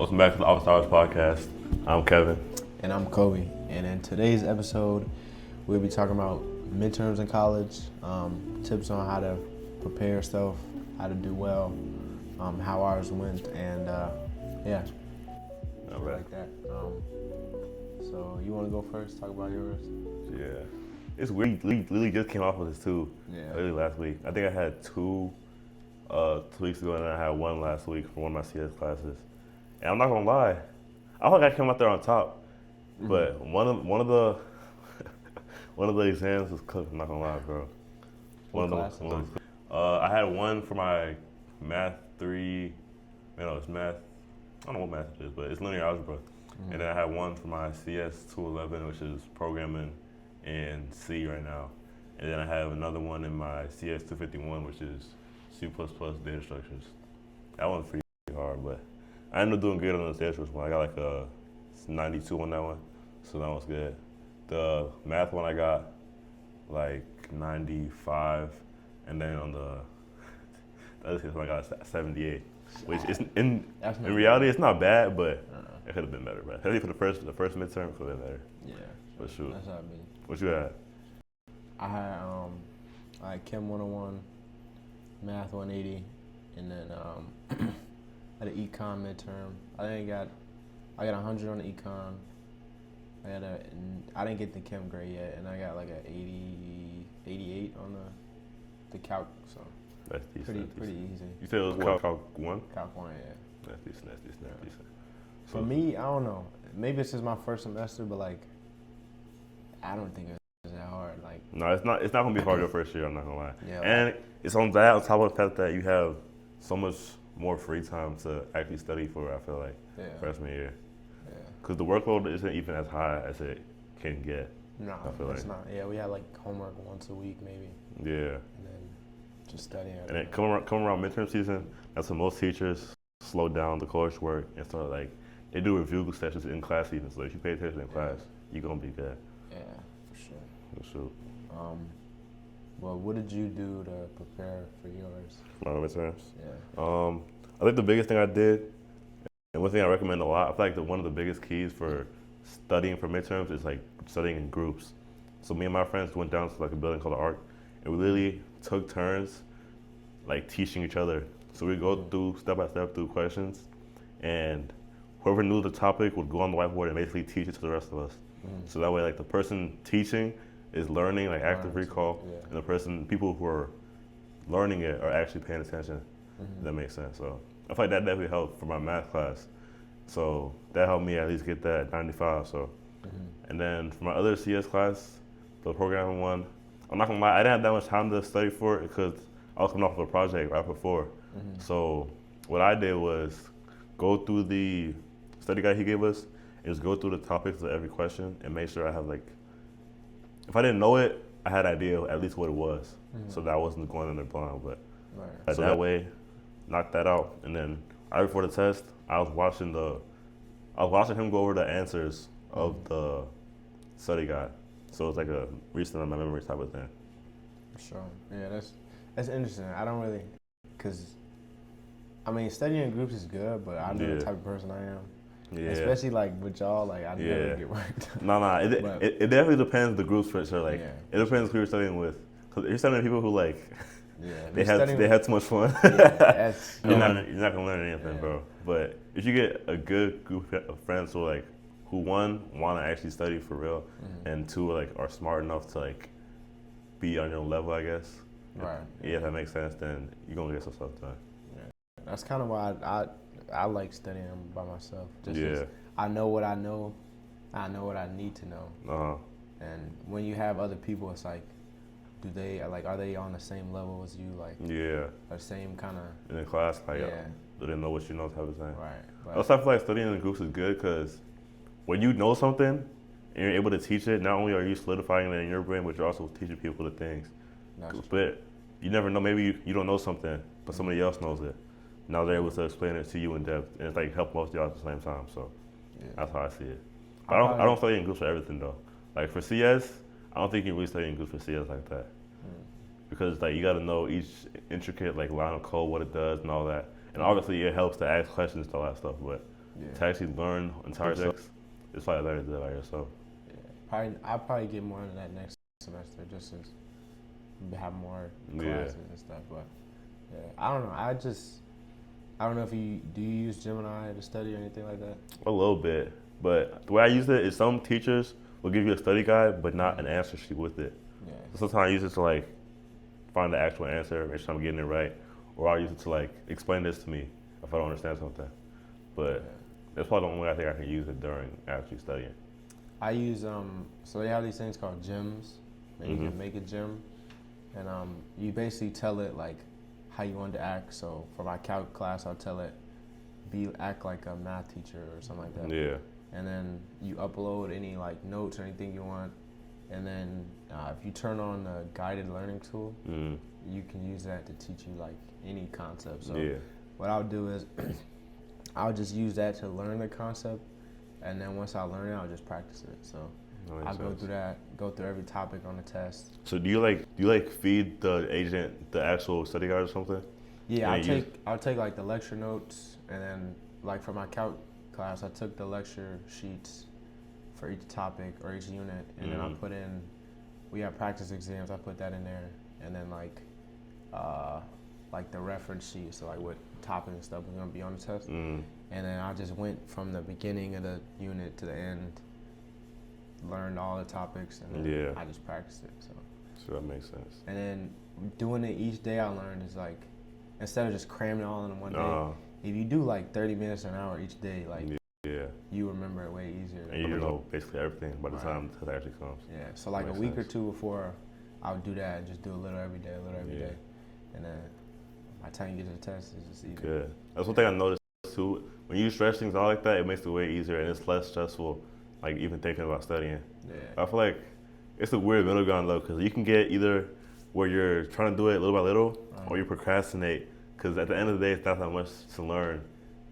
Welcome back to the Hours podcast. I'm Kevin. And I'm Kobe. And in today's episode, we'll be talking about midterms in college, tips on how to prepare yourself, how to do well, how ours went, and yeah. All right. Like that. So you want to go first? Talk about yours. Yeah. It's weird. Literally just came off of this too. Yeah. Literally last week. I think I had two 2 weeks ago, and then I had one last week for one of my CS classes. And I'm not gonna lie, I thought I came out there on top, but one of the one of the exams was cooked. I'm not gonna lie, bro. What class? I had one for my math 3. It's math. I don't know what math it is, but it's linear algebra. And then I had one for my CS 211, which is programming in C right now. And then I have another one in my CS 251, which is C++ data structures. That one's pretty hard, but I ended up doing good on the data structures one. I got like a 92 on that one, so that was good. The math one I got like 95, and then on the other case one I got a 78, which is in reality it's not bad, but it could have been better. But I think for the first midterm, it could have been better. Yeah. But shoot. That's how it be. What you had? I had Chem 101, Math 180, and then I had an econ midterm. I got 100 on the econ. I didn't get the chem grade yet, and I got like a 88 on the calc. So That's decent. pretty easy. You said it was calc 1? Calc 1, yeah. That's decent. For me, I don't know. Maybe it's just my first semester, but like, I don't think it's that hard. Like, no, it's not. It's not gonna be hard your first year. I'm not gonna lie. Yeah. And it's on top of the fact that you have so much more free time to actually study for. I feel like freshman year. Yeah. Because the workload isn't even as high as it can get. No, it's not. Yeah, we had like homework once a week maybe. Yeah. And then just studying. And then coming around midterm season, that's when most teachers slow down the coursework and start like they do review sessions in class even. So if you pay attention in class, you're gonna be good. Yeah, for sure. For sure. Well, what did you do to prepare for yours? My midterms. Yeah. I think the biggest thing I did, and one thing I recommend a lot, I feel like one of the biggest keys for studying for midterms is like studying in groups. So me and my friends went down to like a building called the Arc, and we literally took turns like teaching each other. So we go through step by step through questions, and whoever knew the topic would go on the whiteboard and basically teach it to the rest of us. So that way, like the person teaching is learning, like active recall, and the people who are learning it are actually paying attention. If that makes sense. So I feel like that definitely helped for my math class. So that helped me at least get that 95. So, and then for my other CS class, the programming one, I'm not gonna lie, I didn't have that much time to study for it because I was coming off of a project right before. So what I did was go through the study guide he gave us, and just go through the topics of every question and make sure I have like, if I didn't know it, I had an idea at least what it was, so that I wasn't going in there blind. But so that way, knocked that out, and then right before the test, I was watching him go over the answers of the study guide. So it's like a recent in my memory type of thing. For sure. Yeah, that's interesting. I don't really, cause I mean studying in groups is good, but I know the type of person I am. Yeah. Especially like with y'all, like I never get worked. No. It definitely depends the groups for sure. Like it depends who you're studying with. Cause you're studying with people who like they had too much fun. You're not gonna learn anything, bro. But if you get a good group of friends who one want to actually study for real, and two like are smart enough to like be on your level, I guess. Right. Yeah, if that makes sense, then you're gonna get some stuff done. Yeah. That's kind of why I like studying by myself. Just I know what I know. I know what I need to know. And when you have other people, it's like, are they on the same level as you? Like, or same kind of in the class, like, do they know what you know type of thing? Right. Also, I feel like studying in groups is good because when you know something and you're able to teach it, not only are you solidifying it in your brain, but you're also teaching people the things. But you never know. Maybe you don't know something, but somebody else knows it. Now they're able to explain it to you in depth, and it's like help most of y'all at the same time. So that's how I see it. But I don't study in groups for everything though. Like for CS, I don't think you really study in groups for CS like that. Because like you got to know each intricate like line of code, what it does, and all that. And obviously it helps to ask questions to all that stuff. But to actually learn entire subjects, it's probably better to do it by yourself. Yeah, I'll probably get more into that next semester just to have more classes and stuff. But yeah, I don't know. I don't know if do you use Gemini to study or anything like that? A little bit, but the way I use it is some teachers will give you a study guide, but not an answer sheet with it. Yeah. So sometimes I use it to like find the actual answer, make sure I'm getting it right, or I'll use it to like explain this to me if I don't understand something. But that's probably the only way I think I can use it during actually studying. I use so they have these things called gems. That you can make a gem, and you basically tell it like how you want to act. So for my calc class, I'll tell it act like a math teacher or something like that. Yeah. And then you upload any like notes or anything you want, and then if you turn on the guided learning tool, you can use that to teach you like any concept. So what I'll do is I'll just use that to learn the concept, and then once I learn it, I'll just practice it. So I'll go through every topic on the test. So do you feed the agent the actual study guide or something? Yeah, I'll take like the lecture notes, and then like for my calc class, I took the lecture sheets for each topic or each unit, and then I put in. We have practice exams. I put that in there, and then like the reference sheet, so like what topic and stuff was gonna be on the test, and then I just went from the beginning of the unit to the end, learned all the topics, and then I just practiced it. So that makes sense. And then doing it each day, I learned is like instead of just cramming it all in one day, if you do like 30 minutes an hour each day, like you remember it way easier. And you know basically everything by the time the test actually comes. Yeah, so like a week or two before, I would do that and just do a little every day, and then by the time you get to the test, it's just easy. Good. That's one thing I noticed too. When you stretch things out like that, it makes it way easier and it's less stressful. Like even thinking about studying. Yeah. I feel like it's a weird middle ground though, because you can get either where you're trying to do it little by little, or you procrastinate. Because at the end of the day, it's not that much to learn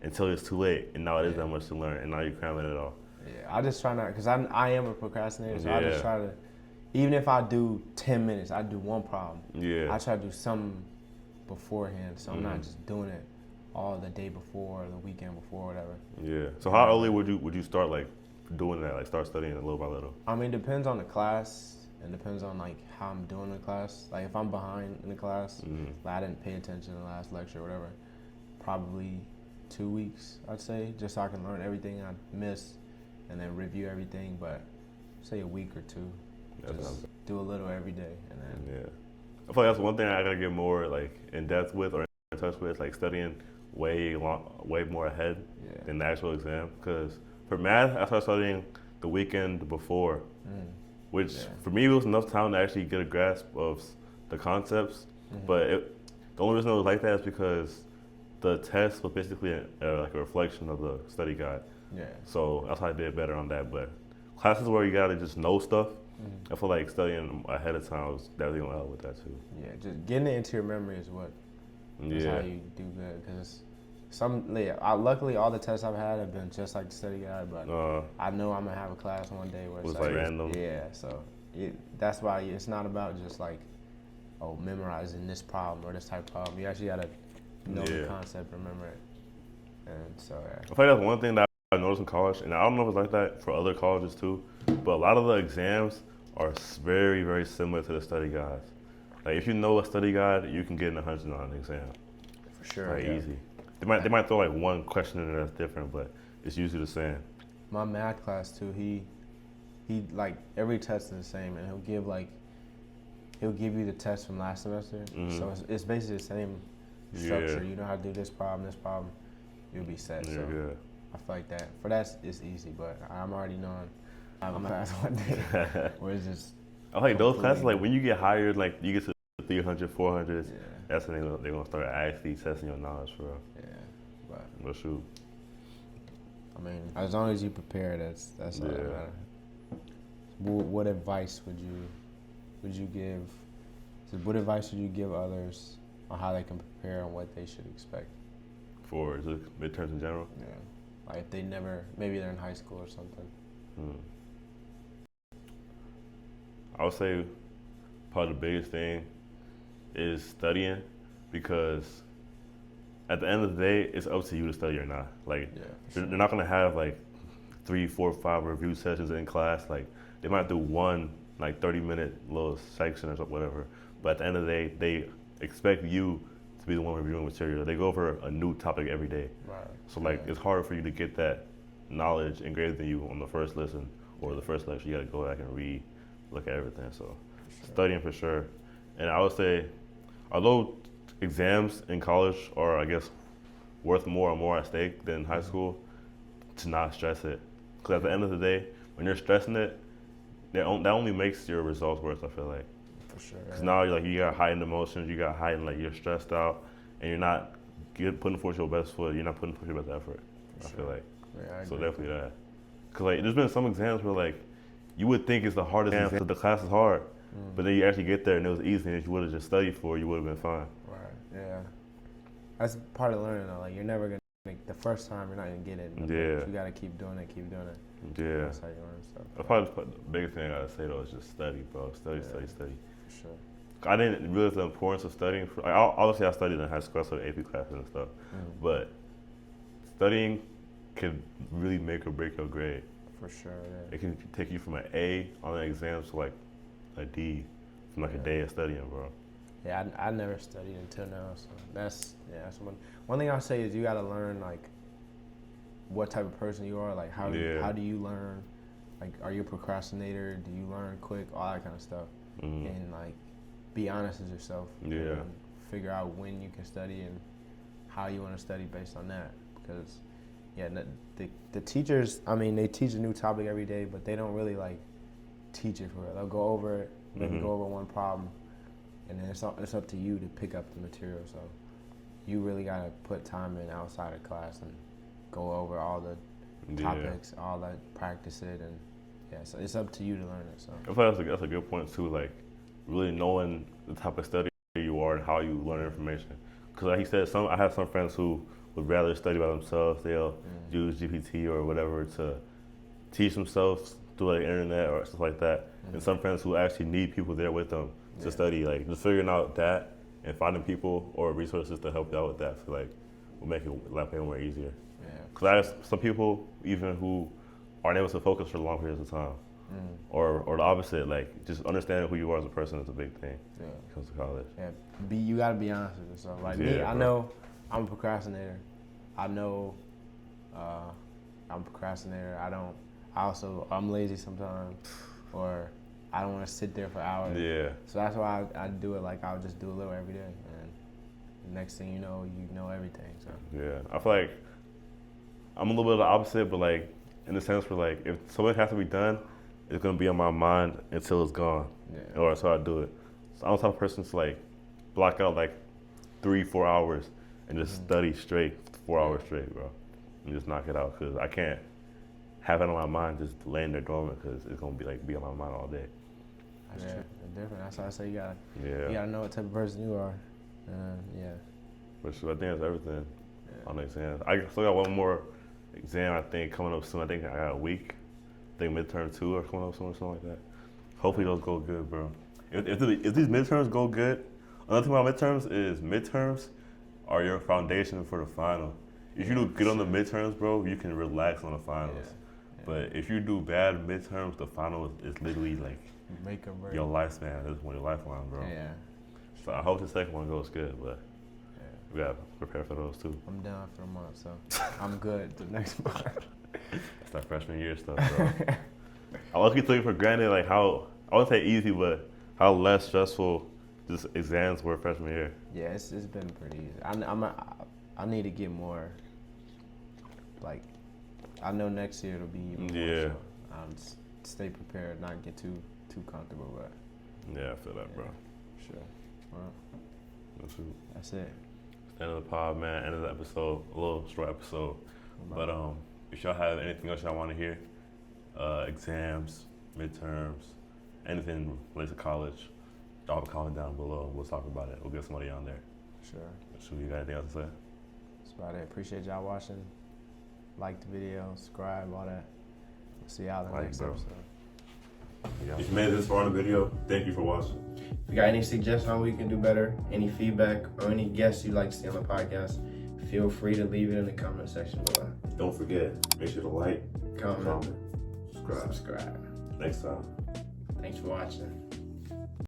until it's too late, and now it is that much to learn, and now you're cramming it all. Yeah, I just try not, because I am a procrastinator, so I just try to, even if I do 10 minutes, I do one problem. I try to do something beforehand, so I'm not just doing it all the day before or the weekend before, whatever. Yeah. So how early would you start like doing that? Like start studying it little by little? I mean, it depends on the class. It depends on like how I'm doing the class. Like if I'm behind in the class, like I didn't pay attention in the last lecture or whatever, probably 2 weeks, I'd say, just so I can learn everything I missed and then review everything. But say a week or two, just do a little every day, and then I feel like that's one thing I gotta get more like in depth with or in touch with, like studying way more ahead than the actual exam. Because for math, I started studying the weekend before, which for me it was enough time to actually get a grasp of the concepts. But the only reason it was like that is because the test was basically like a reflection of the study guide. So that's how I did better on that. But classes where you gotta just know stuff, I feel like studying ahead of time was definitely gonna help with that too. Yeah, just getting it into your memory is what is how you do good. Because luckily all the tests I've had have been just like the study guide, but I know I'm gonna have a class one day where it's like random. Yeah, so that's why it's not about just like memorizing this problem or this type of problem. You actually gotta know the concept, remember it, and so I feel like that's one thing that I noticed in college, and I don't know if it's like that for other colleges too, but a lot of the exams are very, very similar to the study guides. Like if you know a study guide, you can get an 100 on an exam. For sure. Like easy. They might throw like one question in there that's different, but it's usually the same. My math class too, he like every test is the same, and he'll give you the test from last semester. So it's basically the same structure. You know how to do this problem, you'll be set. You're so good. I feel like that. For that, it's easy, but I'm already knowing I'm gonna pass one day where it's just. I like those classes, like when you get hired, like you get to 300, 400s, that's when they're gonna start actually testing your knowledge for real. Yeah, but shoot. I mean, as long as you prepare, that's all that matters. What advice would you give? What advice would you give others on how they can prepare and what they should expect for the midterms in general? Yeah, like if they maybe they're in high school or something. I would say probably the biggest thing is studying, because at the end of the day, it's up to you to study or not. Like, they're not gonna have like 3, 4, 5 review sessions in class. Like, they might do one like 30-minute little section or whatever. But at the end of the day, they expect you to be the one reviewing material. They go over a new topic every day. Right. So like, it's hard for you to get that knowledge engraved in you on the first listen or the first lecture. You gotta go back and read, look at everything. So studying for sure. And I would say, although exams in college are, I guess, worth more and more at stake than high school, to not stress it. Because at the end of the day, when you're stressing it, that only makes your results worse, I feel like. For sure. Because now you got heightened emotions, you got heightened, like, you're stressed out, and you're not putting forth your best foot, you're not putting forth your best effort, I feel like. Yeah, so definitely that. Because like, there's been some exams where like, you would think it's the hardest exam, so the class is hard, but then you actually get there and it was easy, and if you would have just studied for it, you would have been fine. Right, yeah. That's part of learning though, like you're never gonna make, the first time you're not gonna get it. Yeah. You gotta keep doing it. Yeah. That's how you learn stuff. That's probably the biggest thing I gotta say though is just study, bro. Study. For sure. I didn't realize the importance of studying. Obviously, I studied in high school, so AP classes and stuff. But studying can really make or break your grade. For sure, yeah. It can take you from an A on an exam to like a D from like a day of studying, bro. Yeah, I never studied until now, so that's one thing I'll say is you gotta learn like what type of person you are, like how do you learn, like are you a procrastinator, do you learn quick, all that kind of stuff, and like be honest with yourself, and figure out when you can study and how you want to study based on that, because the teachers, I mean, they teach a new topic every day, but they don't really like teach it for real. They'll go over it, maybe go over one problem, and then it's up to you to pick up the material. So you really gotta put time in outside of class and go over all the topics, all that, practice it, and so it's up to you to learn it. So I feel like that's a good point too, like really knowing the type of study you are and how you learn information. Because like he said, I have some friends who would rather study by themselves. They'll use GPT or whatever to teach themselves through like internet or stuff like that. And some friends who actually need people there with them to study, like just figuring out that and finding people or resources to help you out with that, I feel like will make it life more easier. Because I have some people even who aren't able to focus for long periods of time. Or the opposite, like just understanding who you are as a person is a big thing when it comes to college. Yeah, you gotta be honest with yourself. Like me, I know I'm a procrastinator. I know I'm a procrastinator. I'm lazy sometimes, or I don't want to sit there for hours. Yeah. So that's why I do it. Like I'll just do a little every day, and the next thing you know everything. So yeah, I feel like I'm a little bit of the opposite, but like in the sense where like if something has to be done, it's gonna be on my mind until it's gone. Or that's how I do it. So I'm the type of person to like block out like 3-4 hours and just study straight 4 hours straight, bro, and just knock it out, because I can't have it on my mind just laying there dormant, because it's gonna be on my mind all day. That's true. It's different. That's why I say you gotta know what type of person you are. For sure, I think that's everything on the exams. I still got one more exam I think coming up soon. I think I got a week. I think midterm 2 are coming up soon or something like that. Hopefully those go good, bro. If these midterms go good, another thing about midterms are your foundation for the final. If you do good on the midterms, bro, you can relax on the finals. But if you do bad midterms, the final is literally like make or break. Your lifespan. This is when your lifeline, bro. So I hope the second one goes good, but we gotta prepare for those too. I'm down for a month, so I'm good the next month. It's that freshman year stuff, bro. I luckily took it for granted, like how, I wouldn't say easy, but how less stressful just exams were freshman year. Yeah, it's been pretty easy. I need to get more, like, I know next year it'll be even more, so I'll just stay prepared, not get too comfortable, but. Yeah, I feel that, bro. Sure. Well, that's it. It's the end of the pod, man. End of the episode. A little short episode. But if y'all have anything else y'all want to hear, exams, midterms, anything related to college, drop a comment down below. We'll talk about it. We'll get somebody on there. Sure. You got anything else to say? That's about it. Appreciate y'all watching. Like the video, subscribe, all that. We'll see y'all in the next episode. If you made it this far in the video, thank you for watching. If you got any suggestions on what we can do better, any feedback, or any guests you'd like to see on the podcast, feel free to leave it in the comment section below. Don't forget, make sure to like, comment, subscribe. subscribe. Next time. Thanks for watching.